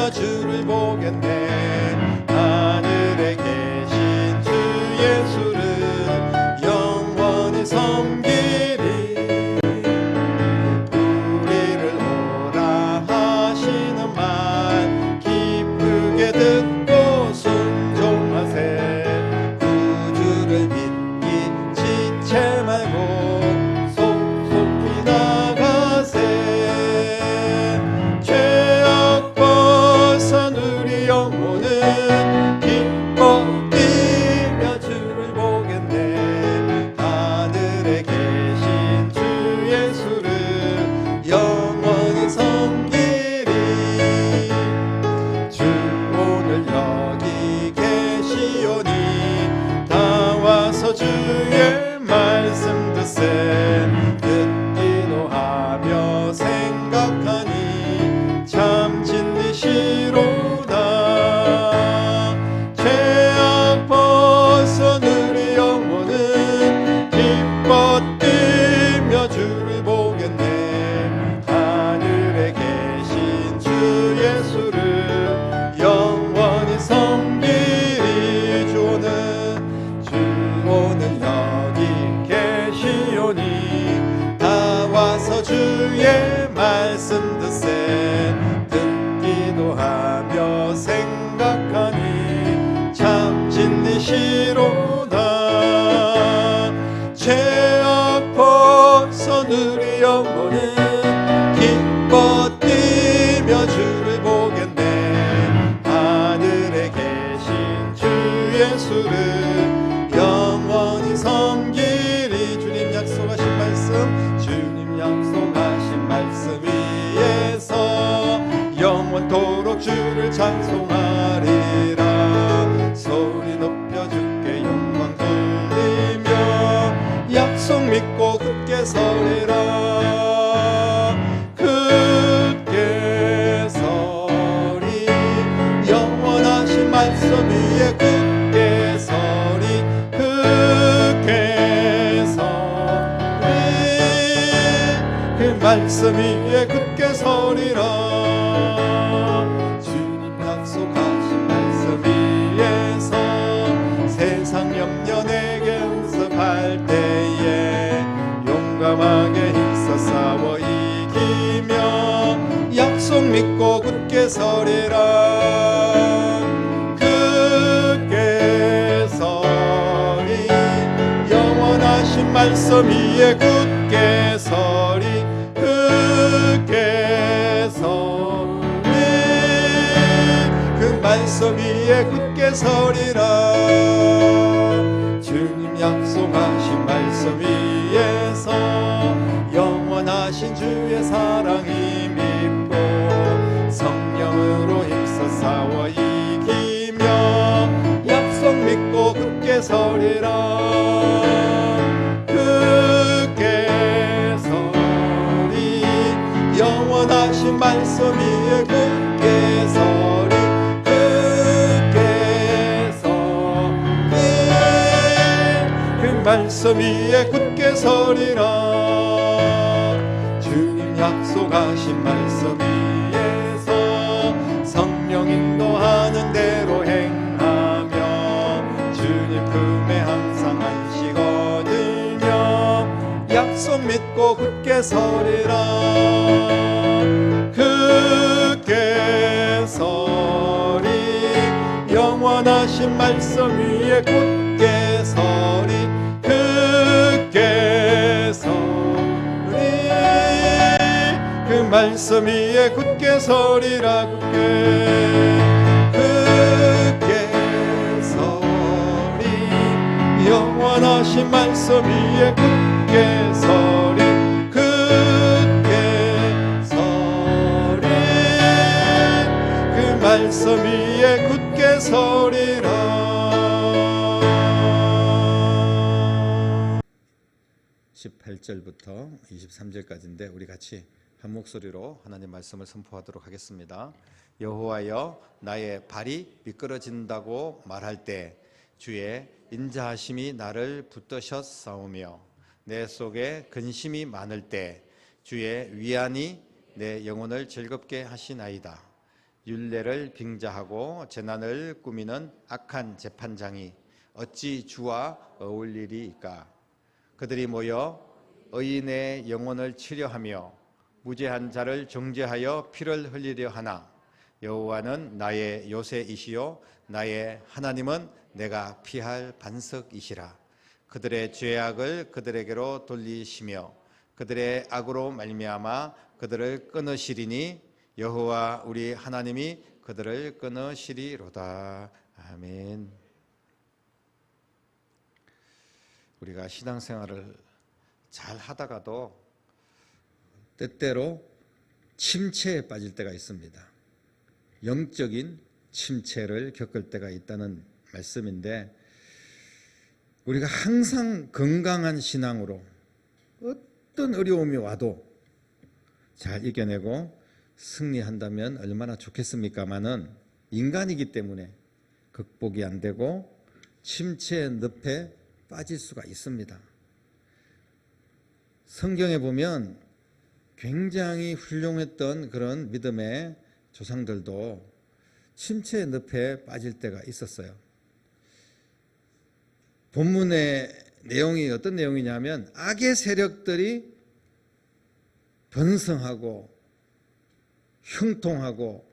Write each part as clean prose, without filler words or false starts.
뛰며 주를 보겠네. 하늘에 계신 주 예수를 영원히 섬기리. 우리를 오라 하시는 말 기쁘게 듣고 순종하세. 구주를 믿기 지체 말고 속속히 나가세. 죄악 벗은 우리 영혼은 기뻐 뛰며 주를 보겠네. 하늘에 계신 주 예수를 영원히 섬기리. 주 오늘 여기 계시오니 다 와서 주의 말씀 듣세. 듣기도 하며 생각하니 참 진리시로다. 죄악 벗은 우리 영혼은 기뻐 뛰며 주를 보겠네. 하늘에 계신 주 예수를 영원히 섬기리. 주 오늘 여기 계시오니 다 와서 주의 말씀 듣세. 듣기도 하며 생각하니 참 진리시로다. 죄악 벗은 우리 영혼은 기뻐 뛰며 주를 보겠네. 하늘에 계신 주 예수를 영원히 섬기리. 주님 약속하신 말씀, 주님 약속하신 말씀 위에서 영원토록 주를 찬송하리라. 소리 높여 주께 영광 돌리며 약속 믿고 굳게 서리라. 굳게 서리. 영원하신 말씀 위에 굳게 서리. 굳게 서리. 그 말씀 위에 굳게 서리라. 주님 약속하신 말씀 위에서 세상 염려 내게 응습할 때에 용감하게 힘써 싸워 이기며 약속 믿고 굳게 서리라. 굳게 서리. 영원하신 말씀 위에 굳게 서리. 굳게 서리. 그 말씀 위에 굳게 서리라. 주님 약속하신 말씀 위에서 영원하신 주의 사랑이 믿고 성령으로 힘써 싸워 이기며 약속 믿고 굳게 서리라. 굳게 서리. 영원하신 말씀 위에 굳게 서리. 굳게 서리. 그 말씀 위에 굳게 서리라. 주님 약속하신 말씀 위에서 성령 인도하는 대로 행하며 주님 품에 항상 안식 얻으며 약속 믿고 굳게 서리라. 굳게 서리. 영원하신 말씀 위에 굳게 서리. 굳게 서리. 그 말씀 위에 굳게 서리라. 굳게 서리. 영원하신 말씀 위에 굳게 서리. 굳게 서리. 그 말씀 위에 굳게 서리라. 18절부터 23절까지인데 우리 같이 한 목소리로 하나님 말씀을 선포하도록 하겠습니다. 여호와여, 나의 발이 미끄러진다고 말할 때 주의 인자하심이 나를 붙드셨사오며 내 속에 근심이 많을 때 주의 위안이 내 영혼을 즐겁게 하시나이다. 율례를 빙자하고 재난을 꾸미는 악한 재판장이 어찌 주와 어울리리이까. 그들이 모여 의인의 영혼을 치려하며 무죄한 자를 정죄하여 피를 흘리려 하나 여호와는 나의 요새이시요 나의 하나님은 내가 피할 반석이시라. 그들의 죄악을 그들에게로 돌리시며 그들의 악으로 말미암아 그들을 끊으시리니 여호와 우리 하나님이 그들을 끊으시리로다. 아멘. 우리가 신앙생활을 잘 하다가도 때때로 침체에 빠질 때가 있습니다. 영적인 침체를 겪을 때가 있다는 말씀인데, 우리가 항상 건강한 신앙으로 어떤 어려움이 와도 잘 이겨내고 승리한다면 얼마나 좋겠습니까마는 인간이기 때문에 극복이 안 되고 침체의 늪에 빠질 수가 있습니다. 성경에 보면 굉장히 훌륭했던 그런 믿음의 조상들도 침체의 늪에 빠질 때가 있었어요. 본문의 내용이 어떤 내용이냐면 악의 세력들이 번성하고 형통하고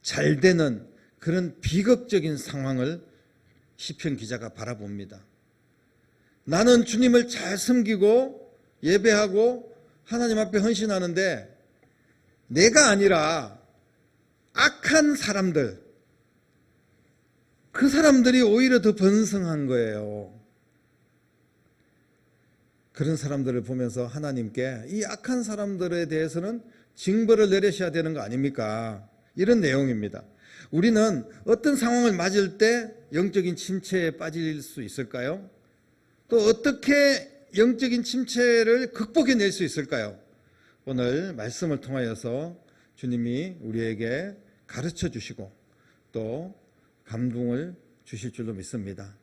잘 되는 그런 비극적인 상황을 시편 기자가 바라봅니다. 나는 주님을 잘 섬기고 예배하고 하나님 앞에 헌신하는데 내가 아니라 악한 사람들, 그 사람들이 오히려 더 번성한 거예요. 그런 사람들을 보면서 하나님께 이 악한 사람들에 대해서는 징벌을 내리셔야 되는 거 아닙니까? 이런 내용입니다. 우리는 어떤 상황을 맞을 때 영적인 침체에 빠질 수 있을까요? 또 어떻게 영적인 침체를 극복해낼 수 있을까요? 오늘 말씀을 통하여서 주님이 우리에게 가르쳐 주시고 또 감동을 주실 줄로 믿습니다.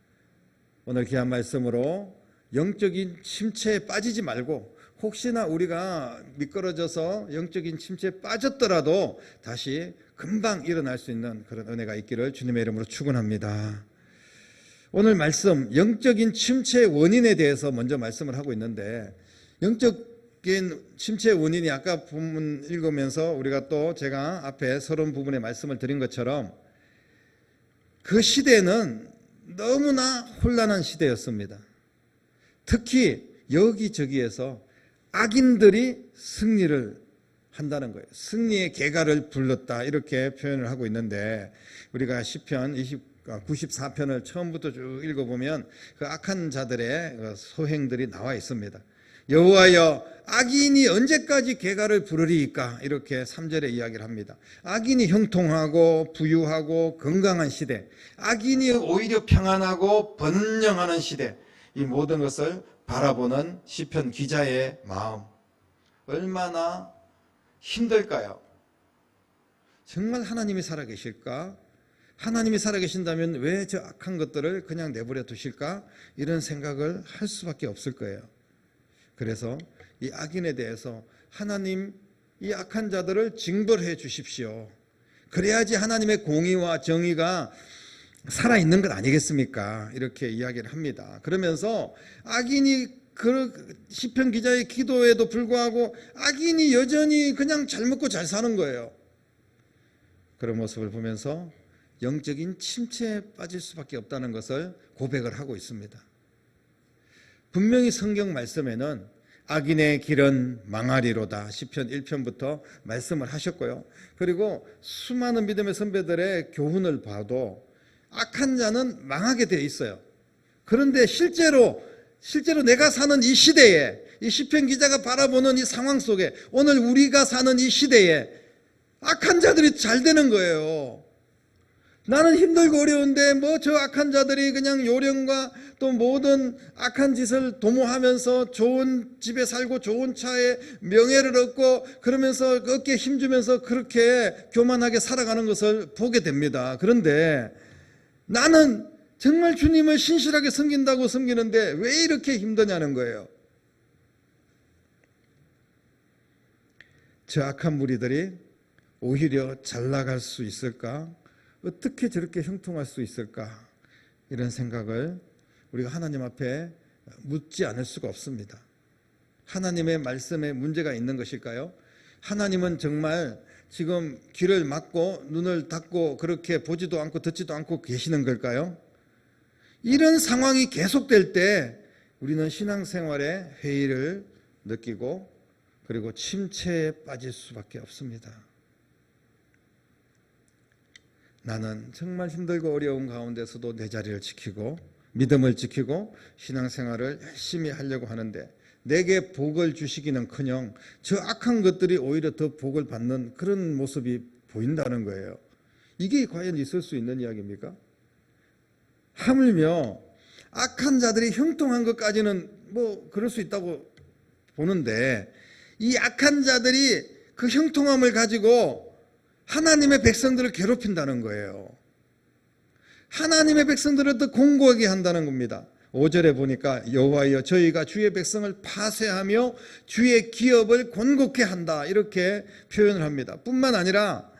오늘 귀한 말씀으로 영적인 침체에 빠지지 말고 혹시나 우리가 미끄러져서 영적인 침체에 빠졌더라도 다시 금방 일어날 수 있는 그런 은혜가 있기를 주님의 이름으로 축원합니다. 오늘 말씀 영적인 침체의 원인에 대해서 먼저 말씀을 하고 있는데, 영적인 침체의 원인이 아까 본문 읽으면서 우리가 또 제가 앞에 서론 부분에 말씀을 드린 것처럼 그 시대는 너무나 혼란한 시대였습니다. 특히 여기저기에서 악인들이 승리를 한다는 거예요. 승리의 계가를 불렀다 이렇게 표현을 하고 있는데, 우리가 시편 94편을 처음부터 쭉 읽어보면 그 악한 자들의 소행들이 나와 있습니다. 여호와여 악인이 언제까지 계가를 부르리이까, 이렇게 3절에 이야기를 합니다. 악인이 형통하고 부유하고 건강한 시대, 악인이 오히려 평안하고 번영하는 시대, 이 모든 것을 바라보는 시편 기자의 마음 얼마나 힘들까요? 정말 하나님이 살아계실까? 하나님이 살아계신다면 왜 저 악한 것들을 그냥 내버려 두실까? 이런 생각을 할 수밖에 없을 거예요. 그래서 이 악인에 대해서 하나님 이 악한 자들을 징벌해 주십시오. 그래야지 하나님의 공의와 정의가 살아있는 것 아니겠습니까? 이렇게 이야기를 합니다. 그러면서 악인이 그 시편 기자의 기도에도 불구하고 악인이 여전히 그냥 잘 먹고 잘 사는 거예요. 그런 모습을 보면서 영적인 침체에 빠질 수밖에 없다는 것을 고백을 하고 있습니다. 분명히 성경 말씀에는 악인의 길은 망하리로다 시편 1편부터 말씀을 하셨고요. 그리고 수많은 믿음의 선배들의 교훈을 봐도 악한 자는 망하게 되어 있어요. 그런데 실제로 내가 사는 이 시대에, 이 시편 기자가 바라보는 이 상황 속에, 오늘 우리가 사는 이 시대에 악한 자들이 잘 되는 거예요. 나는 힘들고 어려운데 뭐 저 악한 자들이 그냥 요령과 또 모든 악한 짓을 도모하면서 좋은 집에 살고 좋은 차에 명예를 얻고 그러면서 어깨에 힘주면서 그렇게 교만하게 살아가는 것을 보게 됩니다. 그런데 나는 정말 주님을 신실하게 섬긴다고 섬기는데 왜 이렇게 힘드냐는 거예요. 저 악한 무리들이 오히려 잘 나갈 수 있을까? 어떻게 저렇게 형통할 수 있을까? 이런 생각을 우리가 하나님 앞에 묻지 않을 수가 없습니다. 하나님의 말씀에 문제가 있는 것일까요? 하나님은 정말 지금 귀를 막고 눈을 닫고 그렇게 보지도 않고 듣지도 않고 계시는 걸까요? 이런 상황이 계속될 때 우리는 신앙생활에 회의를 느끼고 그리고 침체에 빠질 수밖에 없습니다. 나는 정말 힘들고 어려운 가운데서도 내 자리를 지키고 믿음을 지키고 신앙생활을 열심히 하려고 하는데 내게 복을 주시기는커녕 저 악한 것들이 오히려 더 복을 받는 그런 모습이 보인다는 거예요. 이게 과연 있을 수 있는 이야기입니까? 하물며 악한 자들이 형통한 것까지는 뭐 그럴 수 있다고 보는데 이 악한 자들이 그 형통함을 가지고 하나님의 백성들을 괴롭힌다는 거예요. 하나님의 백성들을 더 공고하게 한다는 겁니다. 5절에 보니까 여호와여 저희가 주의 백성을 파쇄하며 주의 기업을 곤곡해 한다 이렇게 표현을 합니다. 뿐만 아니라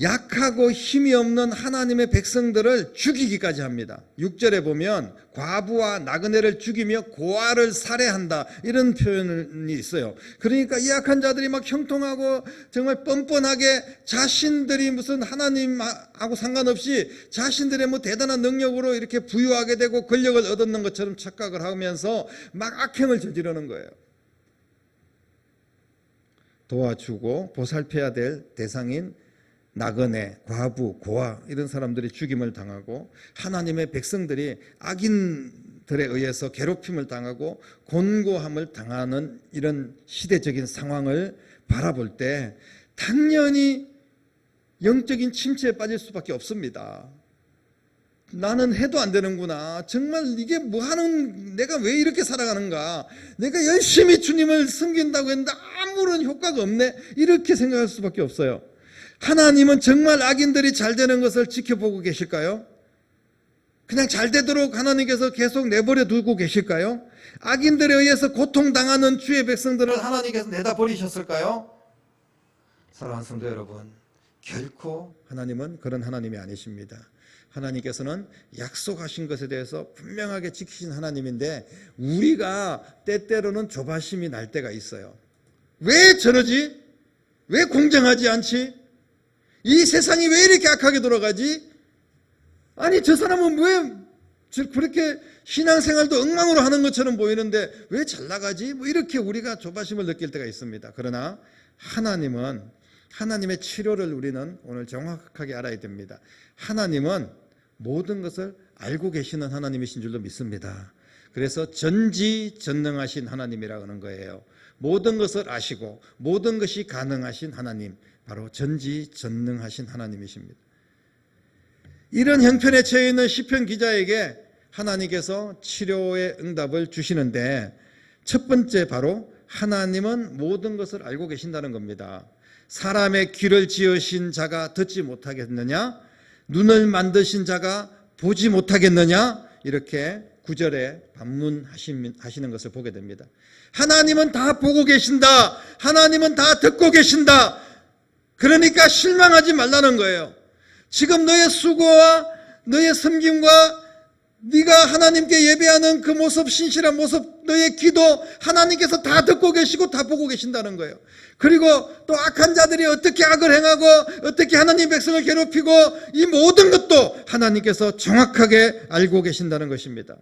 약하고 힘이 없는 하나님의 백성들을 죽이기까지 합니다. 6절에 보면 과부와 나그네를 죽이며 고아를 살해한다 이런 표현이 있어요. 그러니까 이 약한 자들이 막 형통하고 정말 뻔뻔하게 자신들이 무슨 하나님하고 상관없이 자신들의 뭐 대단한 능력으로 이렇게 부유하게 되고 권력을 얻는 것처럼 착각을 하면서 막 악행을 저지르는 거예요. 도와주고 보살펴야 될 대상인 나그네, 과부, 고아 이런 사람들이 죽임을 당하고 하나님의 백성들이 악인들에 의해서 괴롭힘을 당하고 곤고함을 당하는 이런 시대적인 상황을 바라볼 때 당연히 영적인 침체에 빠질 수밖에 없습니다. 나는 해도 안 되는구나. 정말 이게 뭐하는 내가 왜 이렇게 살아가는가. 내가 열심히 주님을 섬긴다고 했는데 아무런 효과가 없네. 이렇게 생각할 수밖에 없어요. 하나님은 정말 악인들이 잘 되는 것을 지켜보고 계실까요? 그냥 잘 되도록 하나님께서 계속 내버려 두고 계실까요? 악인들에 의해서 고통당하는 주의 백성들을 하나님께서 내다 버리셨을까요? 사랑하는 성도 여러분, 결코 하나님은 그런 하나님이 아니십니다. 하나님께서는 약속하신 것에 대해서 분명하게 지키신 하나님인데 우리가 때때로는 조바심이 날 때가 있어요. 왜 저러지? 왜 공정하지 않지? 이 세상이 왜 이렇게 악하게 돌아가지? 아니 저 사람은 왜 그렇게 신앙생활도 엉망으로 하는 것처럼 보이는데 왜 잘 나가지? 뭐 이렇게 우리가 조바심을 느낄 때가 있습니다. 그러나 하나님은 하나님의 치료를 우리는 오늘 정확하게 알아야 됩니다. 하나님은 모든 것을 알고 계시는 하나님이신 줄로 믿습니다. 그래서 전지전능하신 하나님이라고 하는 거예요. 모든 것을 아시고 모든 것이 가능하신 하나님, 바로 전지전능하신 하나님이십니다. 이런 형편에 처해 있는 시편 기자에게 하나님께서 치료의 응답을 주시는데 첫 번째 바로 하나님은 모든 것을 알고 계신다는 겁니다. 사람의 귀를 지으신 자가 듣지 못하겠느냐? 눈을 만드신 자가 보지 못하겠느냐? 이렇게 9절에 반문하시는 것을 보게 됩니다. 하나님은 다 보고 계신다. 하나님은 다 듣고 계신다. 그러니까 실망하지 말라는 거예요. 지금 너의 수고와 너의 섬김과 네가 하나님께 예배하는 그 모습, 신실한 모습, 너의 기도 하나님께서 다 듣고 계시고 다 보고 계신다는 거예요. 그리고 또 악한 자들이 어떻게 악을 행하고 어떻게 하나님 백성을 괴롭히고 이 모든 것도 하나님께서 정확하게 알고 계신다는 것입니다.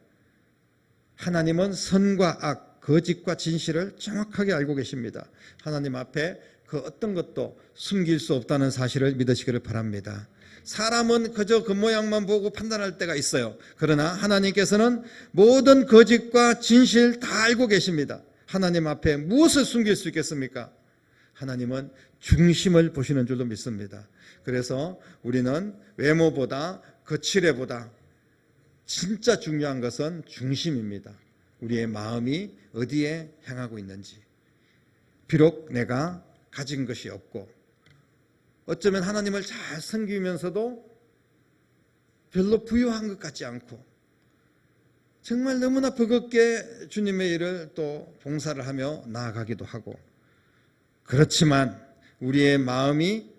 하나님은 선과 악, 거짓과 진실을 정확하게 알고 계십니다. 하나님 앞에 그 어떤 것도 숨길 수 없다는 사실을 믿으시기를 바랍니다. 사람은 그저 겉모양만 보고 판단할 때가 있어요. 그러나 하나님께서는 모든 거짓과 진실 다 알고 계십니다. 하나님 앞에 무엇을 숨길 수 있겠습니까? 하나님은 중심을 보시는 줄로 믿습니다. 그래서 우리는 외모보다 거칠애보다 진짜 중요한 것은 중심입니다. 우리의 마음이 어디에 향하고 있는지. 비록 내가 가진 것이 없고 어쩌면 하나님을 잘 섬기면서도 별로 부유한 것 같지 않고 정말 너무나 버겁게 주님의 일을 또 봉사를 하며 나아가기도 하고 그렇지만 우리의 마음이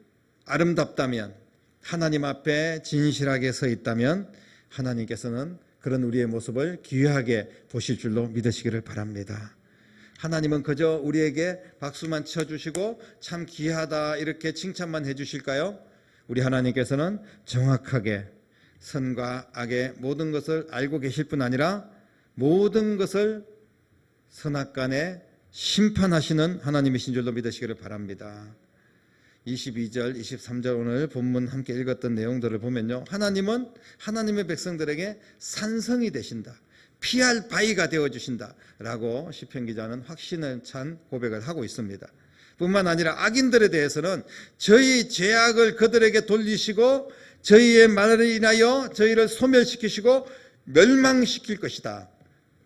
아름답다면, 하나님 앞에 진실하게 서 있다면 하나님께서는 그런 우리의 모습을 귀하게 보실 줄로 믿으시기를 바랍니다. 하나님은 그저 우리에게 박수만 쳐주시고 참 귀하다 이렇게 칭찬만 해주실까요? 우리 하나님께서는 정확하게 선과 악의 모든 것을 알고 계실 뿐 아니라 모든 것을 선악간에 심판하시는 하나님이신 줄로 믿으시기를 바랍니다. 22절, 23절 오늘 본문 함께 읽었던 내용들을 보면요, 하나님은 하나님의 백성들에게 산성이 되신다, 피할 바위가 되어주신다 라고 시편 기자는 확신을 찬 고백을 하고 있습니다. 뿐만 아니라 악인들에 대해서는 저희 죄악을 그들에게 돌리시고 저희의 말을 인하여 저희를 소멸시키시고 멸망시킬 것이다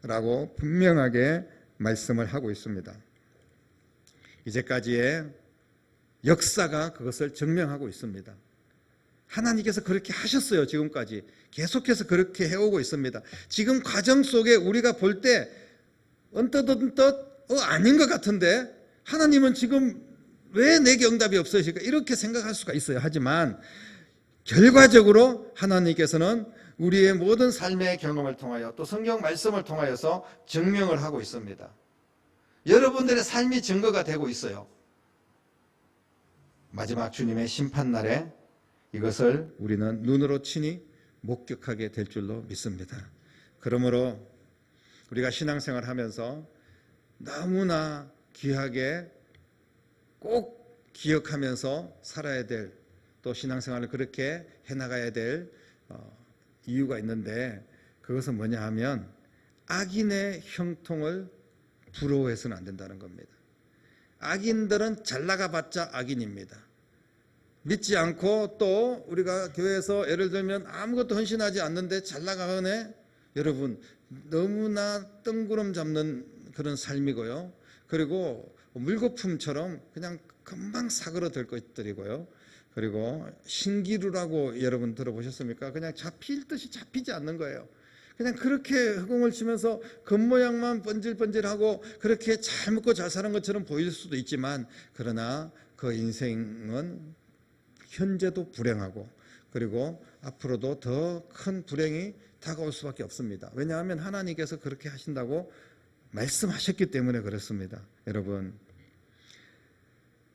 라고 분명하게 말씀을 하고 있습니다. 이제까지의 역사가 그것을 증명하고 있습니다. 하나님께서 그렇게 하셨어요. 지금까지 계속해서 그렇게 해오고 있습니다. 지금 과정 속에 우리가 볼 때 언뜻 아닌 것 같은데 하나님은 지금 왜 내게 응답이 없으실까 이렇게 생각할 수가 있어요. 하지만 결과적으로 하나님께서는 우리의 모든 삶의 경험을 통하여 또 성경 말씀을 통하여서 증명을 하고 있습니다. 여러분들의 삶이 증거가 되고 있어요. 마지막 주님의 심판날에 이것을 우리는 눈으로 친히 목격하게 될 줄로 믿습니다. 그러므로 우리가 신앙생활을 하면서 너무나 귀하게 꼭 기억하면서 살아야 될, 또 신앙생활을 그렇게 해나가야 될 이유가 있는데, 그것은 뭐냐 하면 악인의 형통을 부러워해서는 안 된다는 겁니다. 악인들은 잘 나가봤자 악인입니다. 믿지 않고 또 우리가 교회에서 예를 들면 아무것도 헌신하지 않는데 잘 나가네, 여러분 너무나 뜬구름 잡는 그런 삶이고요. 그리고 물거품처럼 그냥 금방 사그러들 것들이고요. 그리고 신기루라고 여러분 들어보셨습니까? 그냥 잡힐 듯이 잡히지 않는 거예요. 그냥 그렇게 허공을 치면서 겉모양만 번질번질하고 그렇게 잘 먹고 잘 사는 것처럼 보일 수도 있지만, 그러나 그 인생은 현재도 불행하고 그리고 앞으로도 더 큰 불행이 다가올 수밖에 없습니다. 왜냐하면 하나님께서 그렇게 하신다고 말씀하셨기 때문에 그렇습니다. 여러분,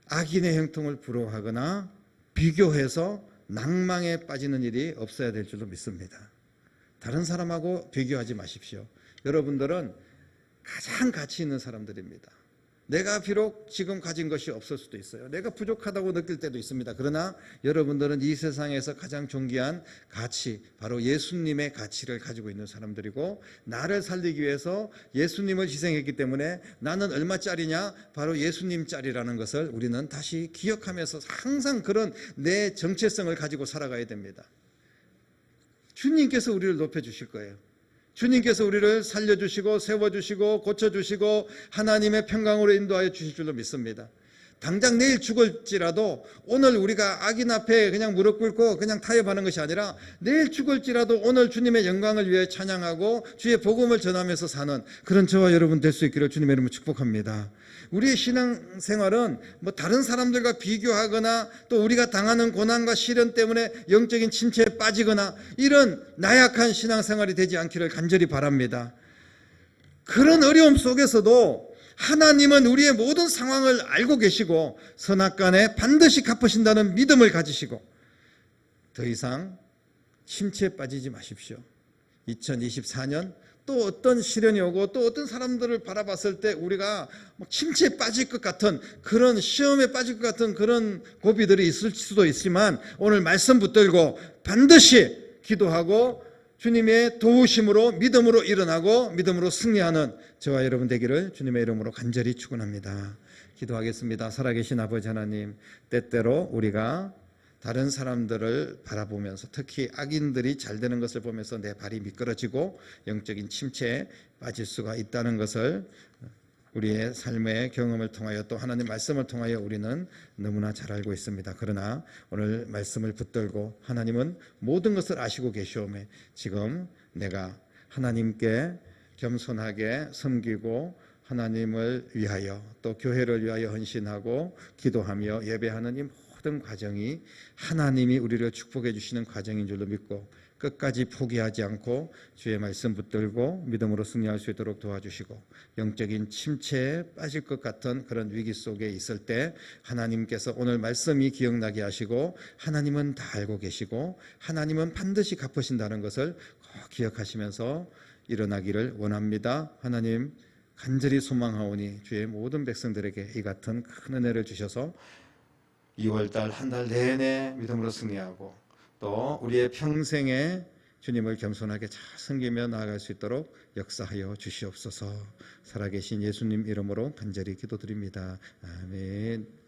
악인의 형통을 부러워하거나 비교해서 낭망에 빠지는 일이 없어야 될 줄로 믿습니다. 다른 사람하고 비교하지 마십시오. 여러분들은 가장 가치 있는 사람들입니다. 내가 비록 지금 가진 것이 없을 수도 있어요. 내가 부족하다고 느낄 때도 있습니다. 그러나 여러분들은 이 세상에서 가장 존귀한 가치, 바로 예수님의 가치를 가지고 있는 사람들이고, 나를 살리기 위해서 예수님을 희생했기 때문에 나는 얼마짜리냐? 바로 예수님짜리라는 것을 우리는 다시 기억하면서 항상 그런 내 정체성을 가지고 살아가야 됩니다. 주님께서 우리를 높여주실 거예요. 주님께서 우리를 살려주시고 세워주시고 고쳐주시고 하나님의 평강으로 인도하여 주실 줄로 믿습니다. 당장 내일 죽을지라도 오늘 우리가 악인 앞에 그냥 무릎 꿇고 그냥 타협하는 것이 아니라 내일 죽을지라도 오늘 주님의 영광을 위해 찬양하고 주의 복음을 전하면서 사는 그런 저와 여러분 될 수 있기를 주님의 이름으로 축복합니다. 우리의 신앙생활은 뭐 다른 사람들과 비교하거나 또 우리가 당하는 고난과 시련 때문에 영적인 침체에 빠지거나 이런 나약한 신앙생활이 되지 않기를 간절히 바랍니다. 그런 어려움 속에서도 하나님은 우리의 모든 상황을 알고 계시고 선악간에 반드시 갚으신다는 믿음을 가지시고 더 이상 침체에 빠지지 마십시오. 2024년 또 어떤 시련이 오고 또 어떤 사람들을 바라봤을 때 우리가 침체에 빠질 것 같은 그런 시험에 빠질 것 같은 그런 고비들이 있을 수도 있지만 오늘 말씀 붙들고 반드시 기도하고 주님의 도우심으로 믿음으로 일어나고 믿음으로 승리하는 저와 여러분 되기를 주님의 이름으로 간절히 축원합니다. 기도하겠습니다. 살아계신 아버지 하나님, 때때로 우리가 다른 사람들을 바라보면서 특히 악인들이 잘 되는 것을 보면서 내 발이 미끄러지고 영적인 침체에 빠질 수가 있다는 것을 우리의 삶의 경험을 통하여 또 하나님 말씀을 통하여 우리는 너무나 잘 알고 있습니다. 그러나 오늘 말씀을 붙들고 하나님은 모든 것을 아시고 계시오매 지금 내가 하나님께 겸손하게 섬기고 하나님을 위하여 또 교회를 위하여 헌신하고 기도하며 예배하는 이 모든 과정이 하나님이 우리를 축복해 주시는 과정인 줄로 믿고 끝까지 포기하지 않고 주의 말씀 붙들고 믿음으로 승리할 수 있도록 도와주시고 영적인 침체에 빠질 것 같은 그런 위기 속에 있을 때 하나님께서 오늘 말씀이 기억나게 하시고 하나님은 다 알고 계시고 하나님은 반드시 갚으신다는 것을 꼭 기억하시면서 일어나기를 원합니다. 하나님 간절히 소망하오니 주의 모든 백성들에게 이 같은 큰 은혜를 주셔서 2월달 한 달 내내 믿음으로 승리하고 또 우리의 평생에 주님을 겸손하게 잘 섬기며 나아갈 수 있도록 역사하여 주시옵소서. 살아계신 예수님 이름으로 간절히 기도드립니다. 아멘.